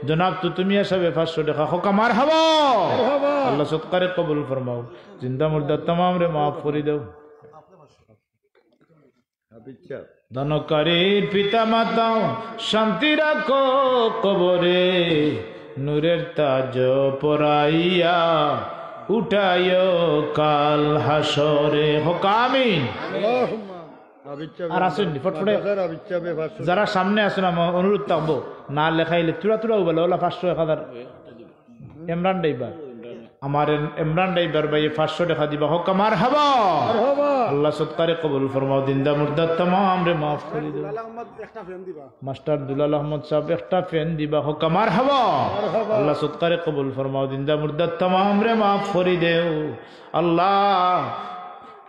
জনাব তুতুমিয়া সাহেব 500 টাকা, হোক মারহাবা। আল্লাহ সৎকারে কবুল ফরমাও, জিন্দা মুর্দা तमाम রে মাফ করে দাও। দানকারীর পিতা মাতা শান্তি রাখো কবরে, নূরের তাজ পরাইয়া উঠাইও কাল হাসরে, হোক আমিন। আর আসেন ফটফটে যারা সামনে আসুন, আমার অনুরোধ থাকবো, না লেখাইলে তুরা তুরাও বলে, ওলা 500 1000। ইমরান ড্রাইভার, আমার ইমরান ড্রাইভার ভাই 500 টাকা দিবা, হোক মারহাবা। আল্লাহ সৎকারে কবুল ফরমাও, দিনদা মুর্দা तमाम রে মাফ করে দাও। মাস্টার দুলাল আহমদ সাহেব একটা ফ্যান দিবা, হোক মারহাবা। আল্লাহ সৎকারে কবুল ফরমাও, দিনদা মুর্দা तमाम রে মাফ করে দেও। আল্লাহ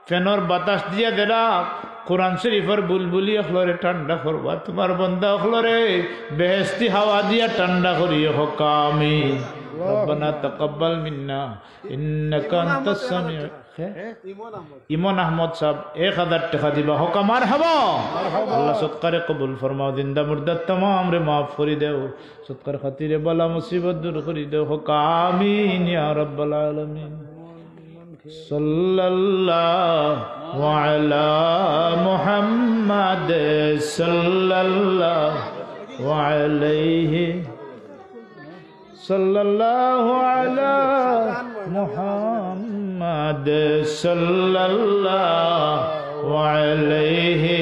ফ্যানর বাতাস দিয়া দেলা কোরআন শরীফের বুলবুলি অখলরে ঠান্ডা করবা, তোমার বন্দা অখলরে বেহেশতি হাওয়া দিয়া ঠান্ডা করিও, হোক আমিন। ربنا تقبل منا انك انت السميع। ইমন আহমদ সাহেব 1000 টাকা দিবা, হোক মারহাবা। আল্লাহ সৎকারে কবুল ফরমাও, জিন্দা মুর্দা तमाम রে মাফ করে দাও, সৎকার খাতিরে বালা মুসিবত দূর করে দাও, হোক আমিন ইয়া রাব্বাল আলামিন। সাল্লাল্লাহু আলা মুহাম্মাদ সাল্লাল্লাহু আলাইহি সাল্লাল্লাহু আলা মুহাম্মাদ সাল্লাল্লাহু আলাইহি।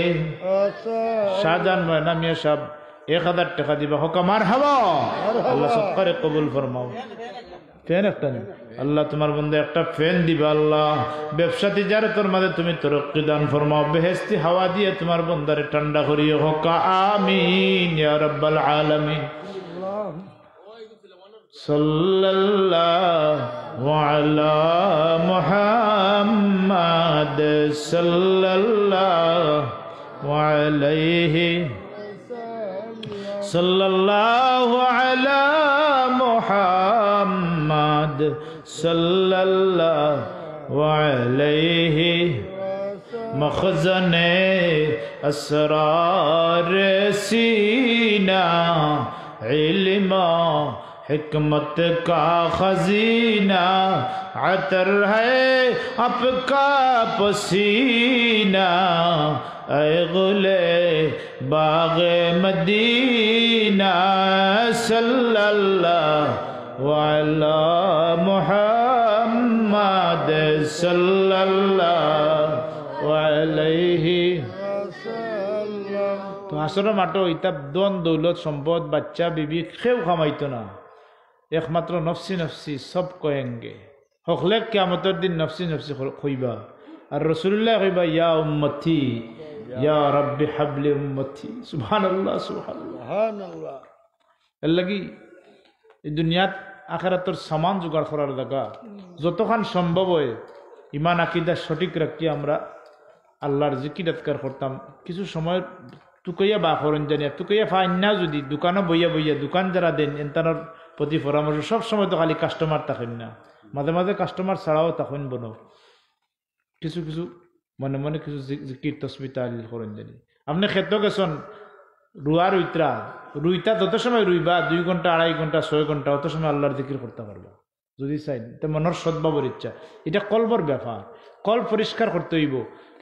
শাহজাহান ময়না মিয়া সাহেব 1000 টাকা দিবা, হোক মারহাবা। আল্লাহ সৎকারে কবুল ফরমাও। ফ্যান একটা নেই, আল্লাহ তোমার বন্ধু একটা ফ্যান দিবা। আল্লাহ ব্যবসা তিজারতের মাঝে তুমি তরক্কি দান ফরমাও, বেহেশতি হাওয়া দিয়ে তোমার বন্দারে ঠান্ডা করিও, হোক আমিন ইয়া রাব্বাল আলামিন। সাল্লাল্লাহু আলা মুহাম্মাদ সাল্লাল্লাহু আলাইহি সাল্লাল্লাহু আলা মুহাম্মাদ সাল্লাল্লাহু আলাইহি मखज़न असरार सीना इल्म हिकमत का खजीना अतर है आपका पसीना ऐ गुले बाग़े मदीना सल्लल्लाहु अला मुहम्मद सल्लल्लाहु अलैहि। তো আসলে মাটো ইতাব দন দৌলত সম্পদ বাচ্চা বিবি কেউ কামাইতো না, একমাত্র নফসি নফসি সব কয়েঙ্গে হকলে কিয়ামতের দিন নফসি নফসি কইবা। আর রাসূলুল্লাহ কইবা ইয়া উম্মতি ইয়া রাব্বি হাবলি উম্মতি। সুবহানাল্লাহ সুবহানাল্লাহ। এর লাগি এই দুনিয়াত আখিরাতের সামান জোগাড় করার জায়গা যতখান সম্ভব হয় ইমান আকীদা সঠিক রাখি আমরা আল্লাহর জিকির আজকার করতাম। কিছু সময় টুকাইয়া বা করেন জানিয়া টুকাইয়া ফাইন না, যদি দোকানও বইয়া বইয়া দোকান যারা দেন এনতানোর প্রতি পরামর্শ সব সময় তো খালি কাস্টমার থাকেন না, মাঝে মাঝে কাস্টমার ছাড়াও তখন বনো কিছু কিছু মনে মনে কিছু জিকির তসবি তাহলিল করেন জানি। আপনি ক্ষেত্র গেছেন রুয়া রুইতা যত সময় রুইবা 2 ঘন্টা 2.5 ঘন্টা 6 ঘন্টা অত সময় আল্লাহর জিকির করতে পারবা যদি চাই। তো মনের সদ্ভাবের ইচ্ছা, এটা কলবর ব্যাপার। কল পরিষ্কার করতে হইব।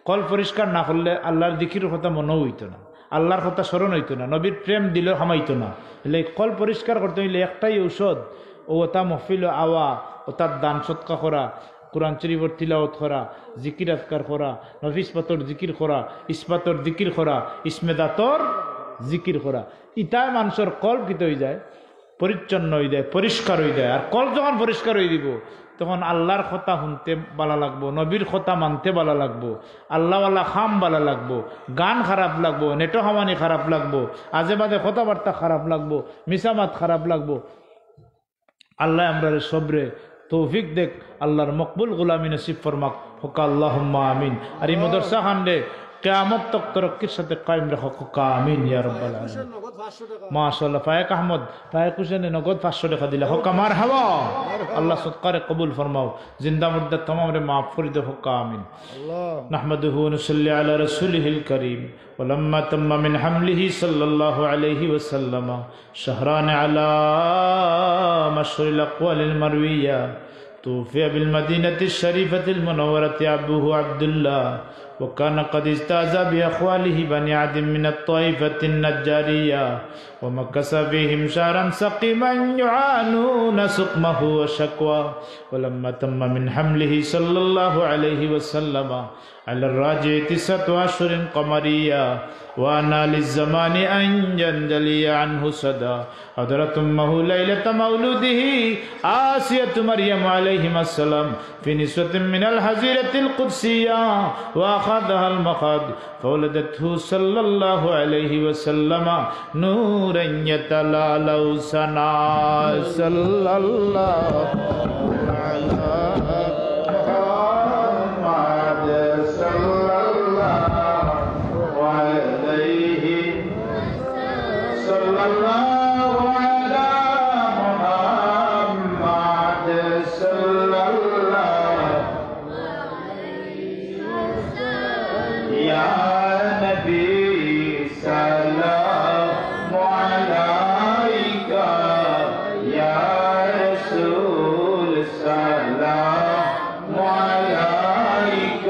কল পরিষ্কার না করলে আল্লাহর জিকিরের কথা মনেও হইতো না, আল্লাহর কথা স্মরণ হইতো না, নবীর প্রেম দিলেও হামাইতো না। এলে কল পরিষ্কার করতে হইলে একটাই ঔষধ, ও তা মহফিল আওয়া, ও তার দান সৎকা করা, কোরআন শরীফের তিলাওয়াত করা, জিকির আজকার করা, নফিস পাতর জিকির করা, ইসপাতর জিকির করা, ইসমেদাতর জিকির করা। ইটাই মানুষের কল কিতে হয়ে যায়, পরিচ্ছন্ন হয়ে যায়, পরিষ্কার হয়ে যায়। আর কল যখন পরিষ্কার হয়ে দিব তখন আল্লাহর কথা শুনতে ভালো লাগবো, নবীর কথা মানতে ভালো লাগবো, আল্লাহওয়ালা খাম ভালো লাগবো, গান খারাপ লাগবো, নেটো হামানি খারাপ লাগবো, আজে বাজে কথাবার্তা খারাপ লাগবো, মিসামাত খারাপ লাগবো। আল্লাহ আমরা সবরে তৌফিক দেখ, আল্লাহর মকবুল গোলামি নসিব ফরমাক, হোকা আল্লাহুম্মা আমিন। আর এই মাদ্রাসা খান্ডে কিয়ামত তক তরক্কির সাথে কায়েম রাখো, হোকা আমিন ইয়া রাব্বাল আলামিন। মাশাআল্লাহ ফায়েক আহমদ ফায়েক হোসেনে নগদ 500 টাকা দিলা, হোকা মারহাবা। আল্লাহ সদকারে কবুল ফরমাও, জিন্দা মুর্দা तमाम রে মাফ করে দাও, হোকা আমিন। নাহমাদুহু ওয়া নুসাল্লি আলা রাসূলিহিল কারীম ওয়া লাম্মা তাম্মা মিন হামলিহি সাল্লাল্লাহু আলাইহি ওয়া সাল্লাম শাহরান আলা মাশহুরিল আকওয়ালিল মারওয়িয়া توفي بالمدينة الشريفة المنورة أبوه عبد الله، وكان قد استاذ بأخواله بني عدي من الطائفة النجارية، ومكث فيهم شهرا سقيما يعانون سقمه وشكوى. ولما تم من حمله صلى الله عليه وسلم على الراجع 9 أشهر قمرية، وأنا للزمان أن ينجلي عنه صدى، حضرت أمه ليلة مولوده آسية مريم عليهما السلام في نسوة من الحزيرة القدسية، وأخذها المخاض فولدته صلى الله عليه وسلم نورا يتلالى سنا. صلى الله على محمد صلى الله عليه صلى الله على محمد صلى الله يا نبي سلام عليك يا رسول سلام عليك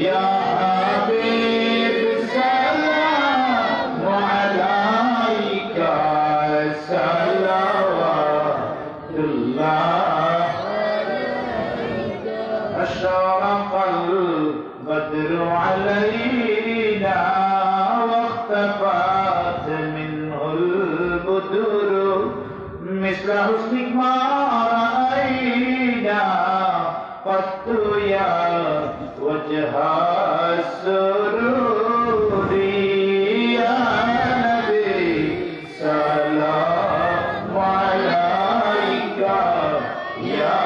يا حبيب سلام عليك صلوات الله. أشرق البدر علينا واختفت منه البدور، مثل حسنك ما رأينا قط يا وجه السرور. يا نبي سلام عليك يا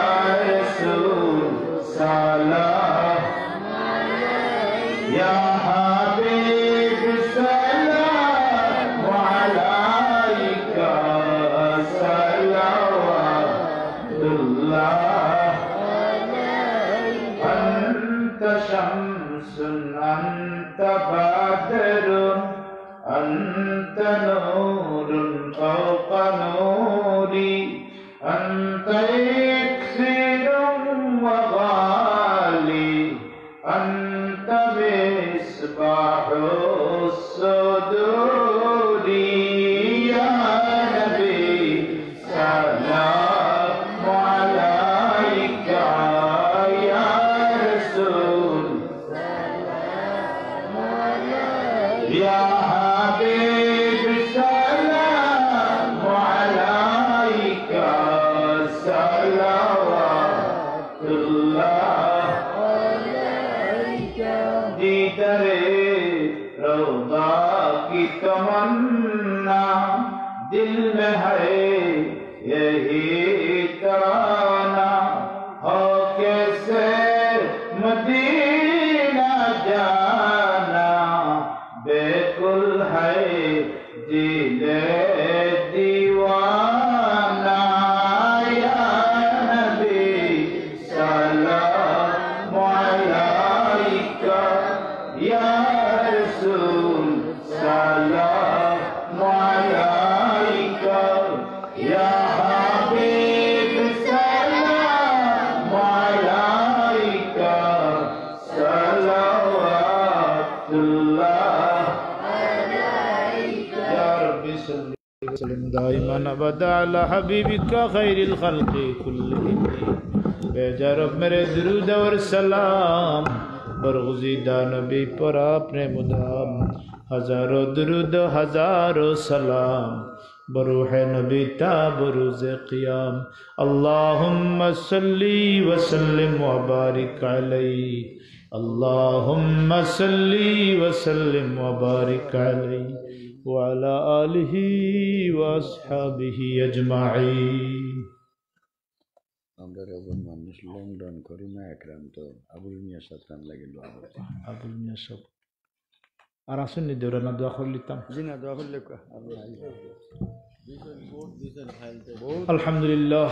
رسول سلام يا حبيب سلام عليك صلوات الله. أنت شمس بدر أنت نور فوق نوري أنت إكسير وغالي أنت مصباح الصدور يا نبي سلام عليك يا رسول يا حبيب سلام عليك صلوات الله عليك दीदारे रौदा की तमन्ना दिल में है यही तराना हो कैसे मदीना जाना बेकुल है दिले दीवाना या नबी सलाम अलैका या रसूल सलाम अलैका या हबीब सलाम अलैका सलावतुल्लाह या रब्बी सल्ली वसल्लिम दाइमान अबदा अला हबीबिका खैरिल खल्क़ि कुल्लिहिम बेजा रब मेरे दुरूद और सलाम बरगुज़ीदा नबी पर आपने मुदाम हजारों दुरूद हजारों सलाम बरूह नबी ता बरूज़े क़ियाम अल्लाहुम्मा सल्ली व सल्लिम व बारिक अलैहि अल्लाहुम्मा सल्ली व सल्लिम व बारिक अलैहि व अला आलिहि व अस्हाबिहि अजमाईन। আমরা যখন মানুষ লং ডাউন করি না আক্রান্ত আবুল মিয়া সাতরান লাগে দোয়া করতে আবুল মিয়া সব আর আসেননি দেওরানা দোয়া করে নিতাম জি না দোয়া করলে আলহামদুলিল্লাহ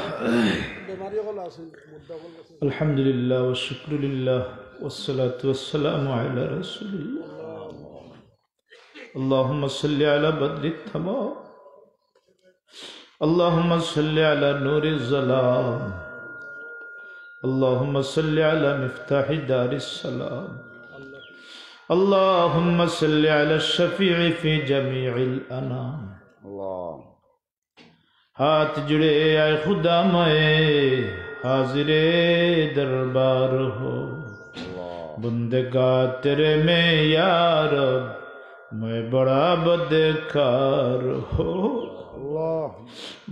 আলহামদুলিল্লাহ ওয়া শুকরুলিল্লাহ ওয়াসসালাতু ওয়াসসালামু আলা রাসূলিল্লাহ আল্লাহুম্মা সাল্লি আলা বদরিত তামাম আল্লাহুম্মা সাল্লি আলা নূরিজ যালাম اللهم صل على مفتاح دار السلام اللهم صل على الشفيع في جميع الأنام الله हाथ जुड़े आए खुदा मैं हाजिरे दरबार हो बंदगा तेरे में यार मैं बड़ा बदकार हो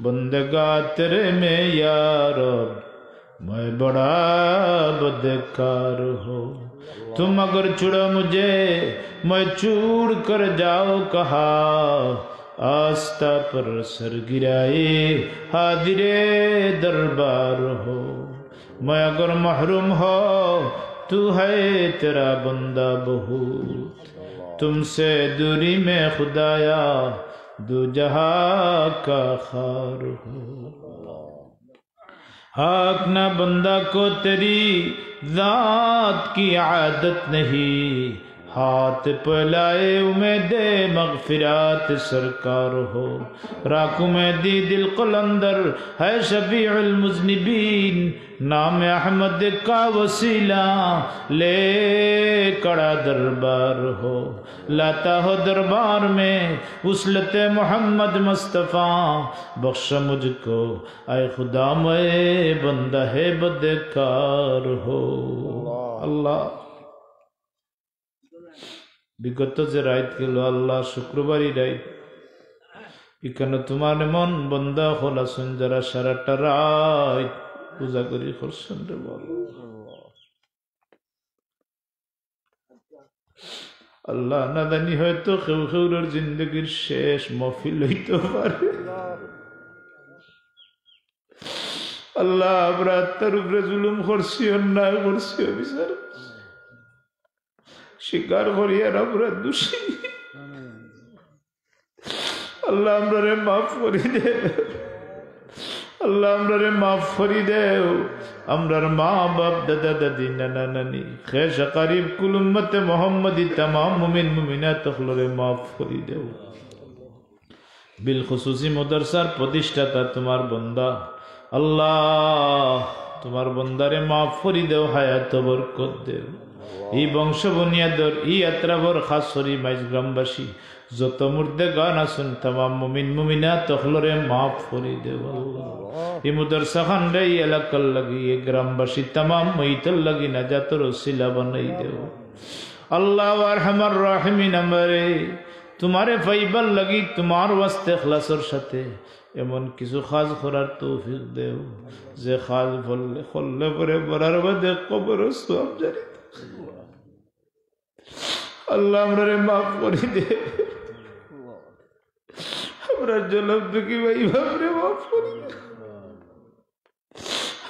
बंदगा तेरे में यार मैं बड़ा बदकार हो तुम अगर छुड़ा मुझे मैं चूड़ कर जाओ कहा आस्था पर सर गिराए हादिरे दरबार हो मैं अगर महरूम हो तू है तेरा बंदा बहुत तुमसे दूरी में खुदाया दो जहां का खार हो हाक ना बंदा को तेरी जात की आदत नहीं हाथ पलाए उम्मीद मगफिरात सरकार हो राकू में दी दिल कलंदर है शफीउल मुज़निबीन नाम अहमद का वसीला ले कड़ा दरबार हो लाता हो दरबार में वसलत मोहम्मद मुस्तफ़ा बख्श मुझको आए खुदा मैं बंदा है बदकार हो अल्लाह বিগত যে রাত গেল আল্লাহ শুক্রবারই রাত এখানে তোমার মন বন্ধা হল আসুন যারা সারাটা রাত পূজা করি করছেন রে বল আল্লাহ না জানি হয়তো কেউ কেউর জিন্দগির শেষ মহফিল হইতে পারে আল্লাহ আমরা তার উপরে জুলুম করছি অন্যায় করছি অবিচার স্বীকার করি আর আমরা দোষী আল্লাহ আমরা মাফ করি দে আল্লাহ আমরা মাফ করি দেও আমরার মা বাপ দাদা দাদি নানা নানি খেশ কারিব কুল উম্মতে মোহাম্মদী तमाम মুমিন মুমিনাত হলরে মাফ করে দেও বিল খুসুসি মাদ্রাসার প্রতিষ্ঠাতা তোমার বান্দা আল্লাহ তোমার বান্দারে মাফ করে দেও হায়াত বরকত দেও এই বংশ বুনিয়াদর এই যাত্রাবর খাস করি মাইজ গ্রামবাসী যত মুর্দে গান আসুন तमाम মুমিন মুমিনাত হলরে মাফ করে দেও আল্লাহ এই মাদ্রাসা খানরে এই এলাকার লাগি এই গ্রামবাসী तमाम মইতল লাগি নাজাতের ওসিলা বানাই দেও আল্লাহ আরহামার রাহিমিন আমরে তোমারে পাইবার লাগি তোমার ওয়াস্তে ইখলাসের সাথে এমন কিছু কাজ করার তৌফিক দেও যে কাজ বললে করলে পরে বরার বাদে কবর সওয়াব জারি আল্লাহ আমরে মাফ করে দে আমরা জলব দুঃখী ভাই বাপরে মাফ করে দে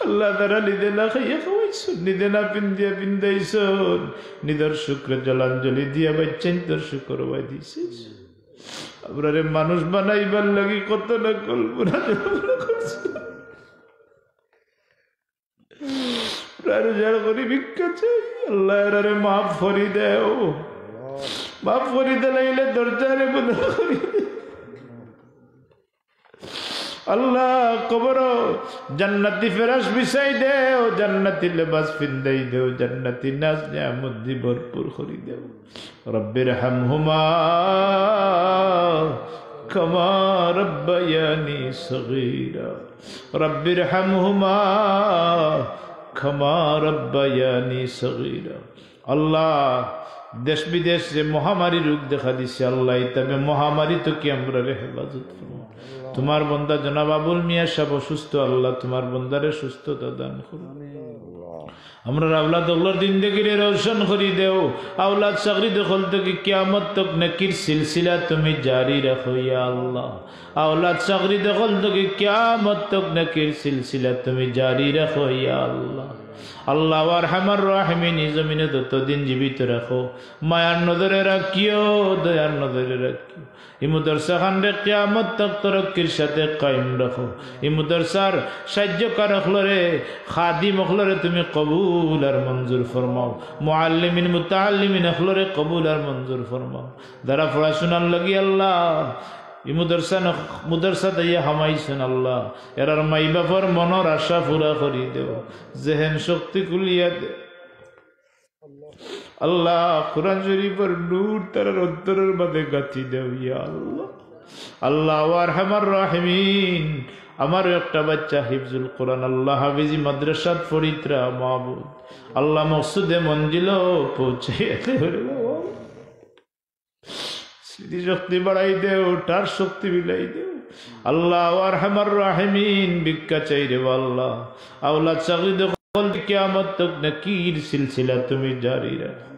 আল্লাহ তারা নিদে না খাইয়া খাওয়াইছুন নিদে না পিন্দিয়া পিন্দাইছুন নিদর শুক্র জলাঞ্জলি দিয়া বাচ্চান তোর শুক্র বাই দিছিস আপনারে মানুষ বানাইবার লাগি কত না কল্পনা করছে প্রায় যার করি ভিক্ষা চাই আল্লাহ এরারে মাফ করি দেও মাফ করি দে লাইলে দরজারে বন্ধ করি আল্লাহ কবর জান্নাতি ফেরাশ বিছাই দেও জান্নাতি লিবাস পিন্দাই দেও জান্নাতি নাজ নিয়ামত দি ভরপুর করি দেও রব্বির হামহুমা কামা রব্বায়ানি সগীরা রব্বির হামহুমা কামা রব্বায়ানি সগীরা আল্লাহ দেশ বিদেশ যে মহামারী রোগ দেখা দিছে আল্লাহ তবে মহামারী তো কি আমরা হেফাজত করবো তোমার বন্দা জনাব আবুল মিয়া সাহেব অসুস্থ আল্লাহ তোমার বন্দারে সুস্থতা দান করো আমরা আওলাদ আল্লাহর জিন্দেগিরে রোশন করে দেও আওলাদ চাকরি দখল থেকে কিয়ামত তক নেকির সিলসিলা তুমি জারি রাখো ইয়া আল্লাহ আওলাদ চাকরি দখল থেকে কিয়ামত তক নেকির সিলসিলা তুমি জারি রাখো ইয়া আল্লাহ আল্লাহ আরহামার রাহিমিন জমিনে ততদিন জীবিত রাখো মায়ার নজরে রাখিও দয়ার নজরে রাখিও এই মাদ্রাসা খানরে কিয়ামত তক তরক্কির সাথে কায়েম রাখো এই মাদ্রাসার সাহায্যকার হলরে খাদিম হলরে তুমি কবুল আর মঞ্জুর ফরমাও মুআল্লিমিন মুতাআল্লিমিন হলরে কবুল আর মঞ্জুর ফরমাও যারা পড়াশোনার লাগি আল্লাহ এই মাদ্রাসা দিয়া হামাইছেন আল্লাহ এরার মাই বাপর মনের আশা পুরা করি দেও জেহেন শক্তি খুলিয়া দে আল্লাহ কুরআন শরীফের নূর তার অন্তরের মধ্যে গাঁথি দেও ইয়া আল্লাহ আল্লাহ আরহামার রাহিমিন আমার একটা বাচ্চা হিফজুল কোরআন আল্লাহ হাফিজি মাদ্রাসাত ফরিদরা মাহবুব আল্লাহ মকসুদে মঞ্জিল পৌঁছাইয়া দেও স্মৃতি শক্তি বাড়াই দেও তার শক্তি বিলাই দেও আল্লাহ আরহামার রাহিমিন ভিক্ষা চাই রে আল্লাহ আওলাদ চাকরি দখল কিয়ামত তক নেকির সিলসিলা তুমি জারি রাখো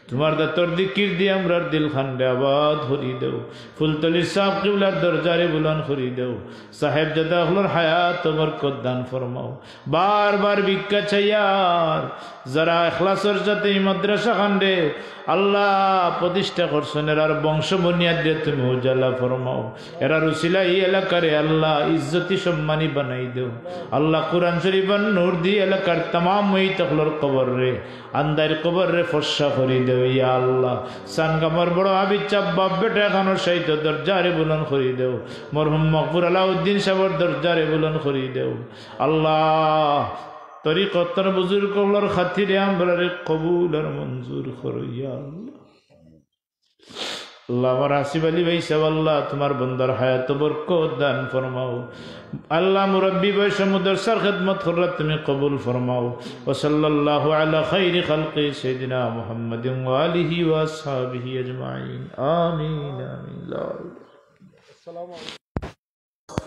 তোমার দাতর দিকির দিয়ে আমরার দিল খান্ডে আবাদ হরি দেও ফুলতলির সাহেব কিবলার দরজারে বুলান হরি দেও সাহেব জাদা হলোর হায়াত বরকত দান ফরমাও বারবার ভিক্ষা চাইয়ার যারা ইখলাসের সাথে এই মাদ্রাসা খান্ডে আল্লাহ প্রতিষ্ঠা করছেন এরার বংশ বুনিয়াদ দিয়ে তুমি উজালা ফরমাও এরার উসিলা এই এলাকারে আল্লাহ ইজ্জতি সম্মানী বানাই দেও আল্লাহ কুরআন শরীফের নূর দিয়ে এলাকার तमाम মহিত হলোর কবর রে আন্দার কবর রে ফর্সা করে দেও ইয়া আল্লাহ সানগামর বড় হাবিব চাপ বাপ বেটা এখানোর সাহিত্য দরজারে বুলন করে দেও মরহুম মকবুর আলাউদ্দিন সাহেবের দরজারে বুলন করে দেও আল্লাহ তরিকতর বুজুর্গ হলোর খাতিরে আমরারে কবুল আর মঞ্জুর করো ইয়া আল্লাহ আল্লাহ আমার আসিফ আলী ভাই সাহেব আল্লাহ তোমার বন্দার হায়াত বরকত দান ফরমাও আল্লাহ মুরব্বী বয়স মাদ্রাসার খিদমত করার তুমি কবুল ফরমাও ওয়া সাল্লাল্লাহু আলা খাইরি খালকি সাইয়্যিদিনা মুহাম্মাদিন ওয়া আলিহি ওয়া আসহাবিহি আজমাইন আমিন আমিন আসসালামু আলাইকুম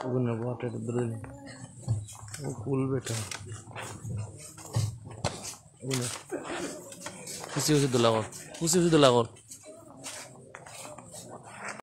ওগুনে বাটে দরনে ও কুল বেটা ওগুনে খুশি খুশি দোলা কর